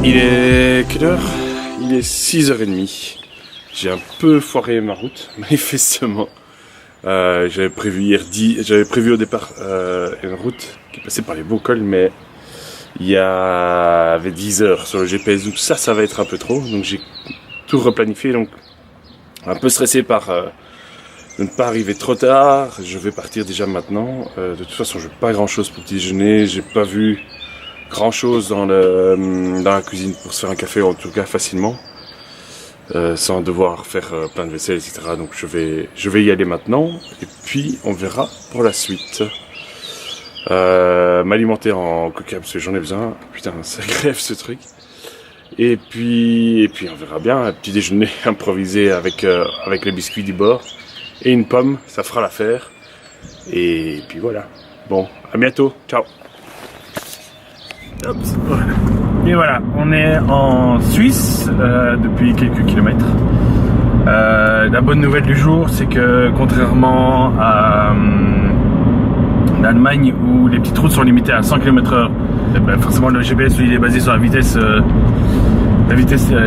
Il est quelle heure? Il est 6h30. J'ai un peu foiré ma route, manifestement. J'avais prévu au départ une route qui passait par les Beaux-Cols, mais il y avait 10 heures sur le GPS, donc ça va être un peu trop. Donc j'ai tout replanifié, donc un peu stressé par de ne pas arriver trop tard. Je vais partir déjà maintenant. De toute façon, je n'ai pas grand chose pour petit déjeuner. J'ai pas vu grand chose dans la cuisine pour se faire un café, en tout cas facilement, sans devoir faire plein de vaisselle, etc. Donc je vais y aller maintenant, et puis on verra pour la suite. M'alimenter en coca parce que j'en ai besoin. Putain, ça crève ce truc. Et puis on verra bien. Un petit déjeuner improvisé avec les biscuits du bord et une pomme, ça fera l'affaire. Et puis voilà. Bon, à bientôt. Ciao. Et voilà, on est en Suisse depuis quelques kilomètres. La bonne nouvelle du jour, c'est que contrairement à l'Allemagne où les petites routes sont limitées à 100 km/h, forcément le GPS il est basé sur la vitesse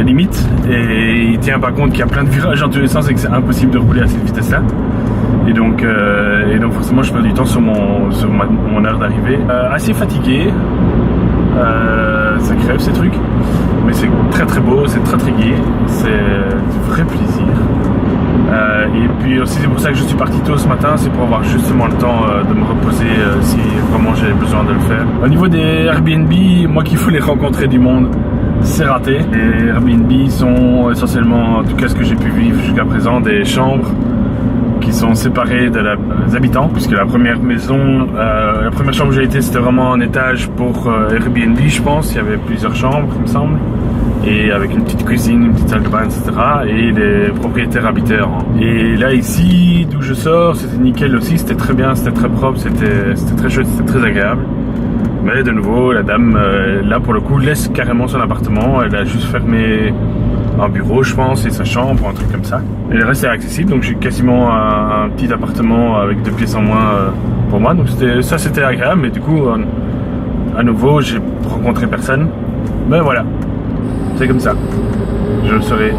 limite, et il tient pas compte qu'il y a plein de virages dans tous les sens et que c'est impossible de rouler à cette vitesse là. Et donc forcément je perds du temps sur mon heure d'arrivée. Assez fatigué. Ça crève ces trucs, mais c'est très très beau, c'est très très gai, c'est du vrai plaisir. Et puis aussi c'est pour ça que je suis parti tôt ce matin, c'est pour avoir justement le temps de me reposer si vraiment j'ai besoin de le faire. Au niveau des Airbnb, moi qui voulais rencontrer du monde, c'est raté. Les Airbnb sont essentiellement, en tout cas ce que j'ai pu vivre jusqu'à présent, des chambres qui sont séparés des habitants, puisque la première chambre où j'ai été, c'était vraiment un étage pour Airbnb, je pense. Il y avait plusieurs chambres, il me semble, et avec une petite cuisine, une petite salle de bain, etc. Et les propriétaires habitaient. Et là, ici, d'où je sors, c'était nickel aussi, c'était très bien, c'était très propre, c'était très chouette, c'était très agréable. Mais de nouveau, la dame, là pour le coup, laisse carrément son appartement. Elle a juste fermé un bureau, je pense, et sa chambre, un truc comme ça. Et le reste est accessible, donc j'ai quasiment un petit appartement avec 2 pièces en moins pour moi. Donc c'était agréable, mais du coup, à nouveau, j'ai rencontré personne. Mais voilà, c'est comme ça. Je le saurai.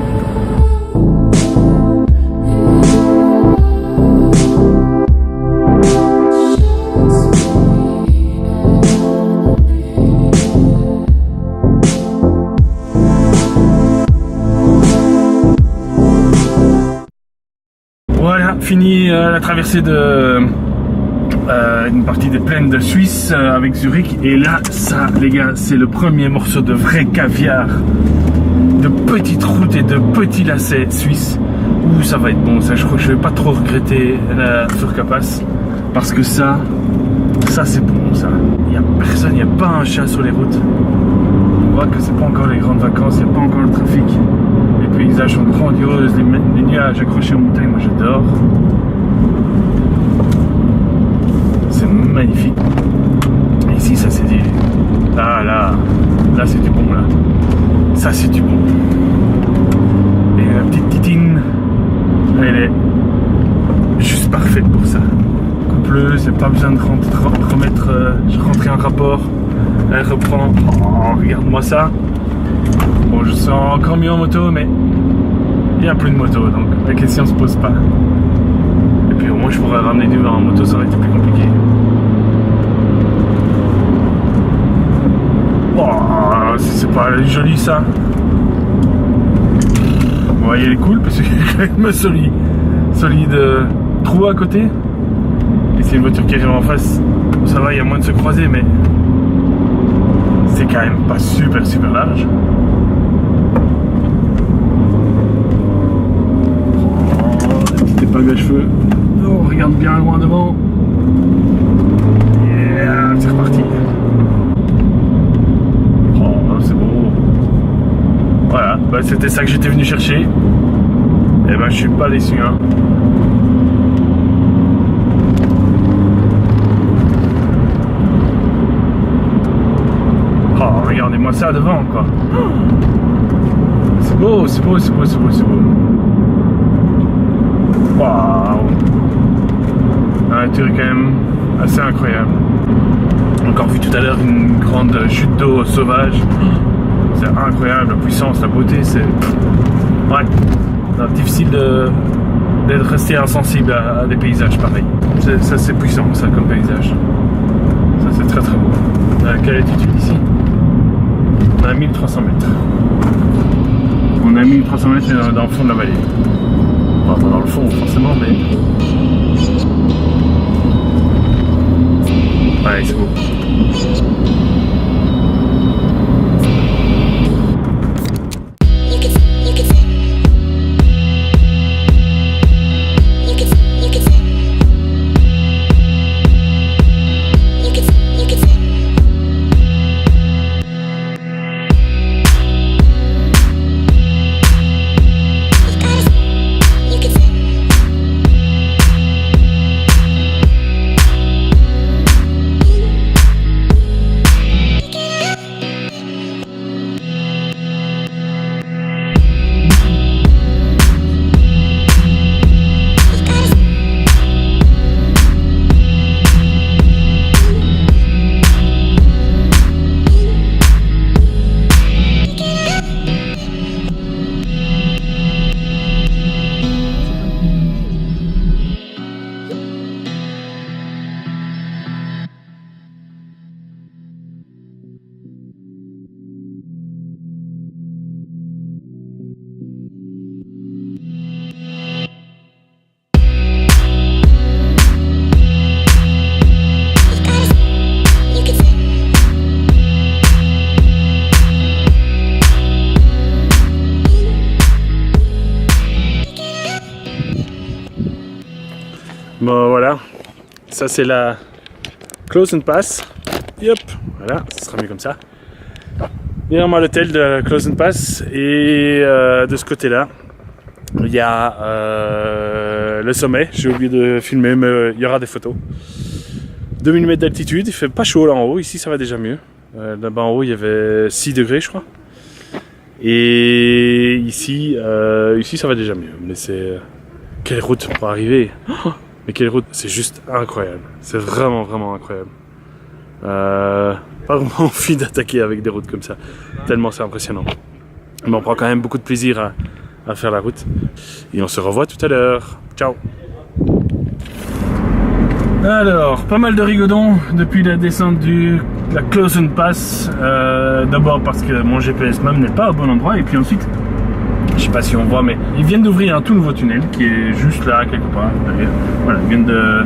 Voilà, fini la traversée une partie des plaines de Suisse avec Zurich. Et là, ça, les gars, c'est le premier morceau de vrai caviar, de petites routes et de petits lacets suisses. Ouh, ça va être bon, ça. Je crois que je vais pas trop regretter la surcapace, parce que ça c'est bon, ça. Il y a personne, il n'y a pas un chat sur les routes. On voit que c'est pas encore les grandes vacances, il n'y a pas encore le trafic. Les paysages sont grandioses, les nuages accrochés aux montagnes, moi j'adore. C'est magnifique. Et ici, ça c'est du... Là c'est du bon, là. Ça c'est du bon. Et la petite titine, elle est juste parfaite pour ça. Coupleuse, il n'y a pas besoin de rentrer un rapport. Elle reprend. Oh, regarde-moi ça. Bon, je sens encore mieux en moto, mais il n'y a plus de moto, donc la question se pose pas. Et puis au moins je pourrais ramener du vin en moto, ça aurait été plus compliqué. Oh, c'est pas joli ça. Vous voyez, elle est cool parce qu'il y a quand même un solide trou à côté. Et c'est une voiture qui arrive en face, ça va, il y a moins de se croiser, mais c'est quand même pas super large. Bague à cheveux. Oh, regarde bien loin devant. Yeah, c'est reparti. Oh, c'est beau. Voilà, c'était ça que j'étais venu chercher. Et je suis pas déçu, hein. Oh, regardez-moi ça devant, quoi. C'est beau. Waouh! La nature est quand même assez incroyable. Encore vu tout à l'heure une grande chute d'eau sauvage. c'est incroyable, la puissance, la beauté, c'est... Ouais, c'est difficile d'être resté insensible à des paysages pareils. Ça c'est puissant, ça, comme paysage. Ça c'est très très beau. À quelle altitude ici? On a 1300 mètres. On a 1300 mètres dans le fond de la vallée. Enfin, pas dans le fond forcément, mais... Ouais, c'est beau. Bon voilà, ça c'est la Close and Pass. Yep, voilà, ce sera mieux comme ça. Derrière moi l'hôtel de la Close and Pass et de ce côté-là, il y a le sommet. J'ai oublié de filmer, mais il y aura des photos. 2000 mètres d'altitude, il fait pas chaud là en haut, ici ça va déjà mieux. Là-bas en haut il y avait 6 degrés je crois. Et ici, ici ça va déjà mieux, mais c'est... Quelle route pour arriver! Oh, mais quelle route! C'est juste incroyable. C'est vraiment, vraiment incroyable. Pas vraiment envie d'attaquer avec des routes comme ça. Tellement c'est impressionnant. Mais on prend quand même beaucoup de plaisir à faire la route. Et on se revoit tout à l'heure. Ciao! Alors, pas mal de rigodons depuis la descente de la Close and Pass. D'abord parce que mon GPS même n'est pas au bon endroit. Et puis ensuite, je sais pas si on voit, mais ils viennent d'ouvrir un tout nouveau tunnel qui est juste là, quelque part derrière. Voilà, ils viennent de...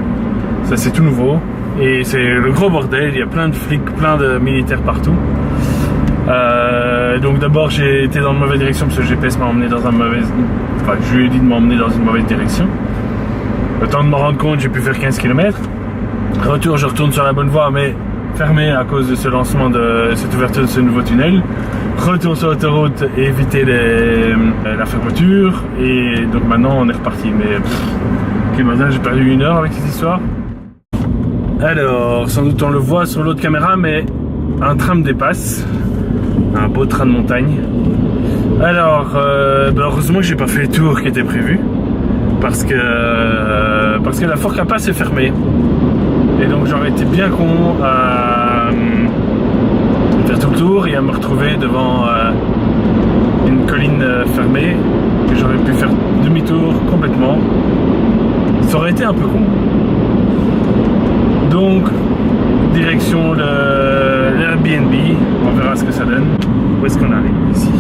Ça c'est tout nouveau. Et c'est le gros bordel, il y a plein de flics, plein de militaires partout. Donc d'abord j'ai été dans la mauvaise direction parce que le GPS m'a emmené dans un mauvais... Enfin, je lui ai dit de m'emmener dans une mauvaise direction. Le temps de me rendre compte, j'ai pu faire 15 km. Retour, je retourne sur la bonne voie, mais fermé à cause de ce lancement, de cette ouverture de ce nouveau tunnel. Retour sur l'autoroute et éviter la fermeture. Et donc maintenant on est reparti. Mais ok, maintenant j'ai perdu 1 heure avec cette histoire. Alors, sans doute on le voit sur l'autre caméra, mais un train me dépasse. Un beau train de montagne. Alors, heureusement que j'ai pas fait le tour qui était prévu. Parce que la Fort Capas est fermée. Et donc j'aurais été bien con à faire tout le tour et à me retrouver devant une colline fermée. Et j'aurais pu faire demi-tour complètement. Ça aurait été un peu con. Donc, direction l'Airbnb, on verra ce que ça donne. Où est-ce qu'on arrive ici?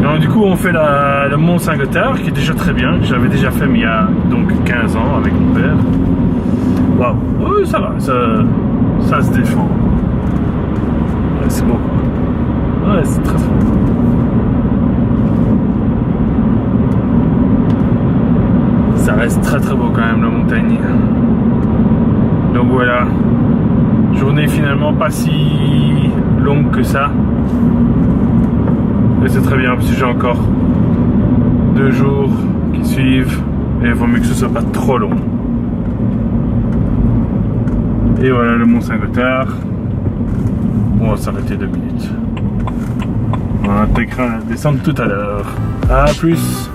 Alors, du coup, on fait le Mont Saint-Gothard, qui est déjà très bien. J'avais déjà fait, mais il y a donc 15 ans avec mon père. Waouh, oui, ça va, ça se défend. Ouais, c'est beau, quoi. Ouais, c'est très beau. Ça reste très très beau quand même, la montagne. Donc voilà, journée finalement pas si longue que ça. Et c'est très bien parce que j'ai encore 2 jours qui suivent et il vaut mieux que ce soit pas trop long. Et voilà le Mont Saint-Gothard. On va s'arrêter 2 minutes. On intégrera la descente tout à l'heure. A plus.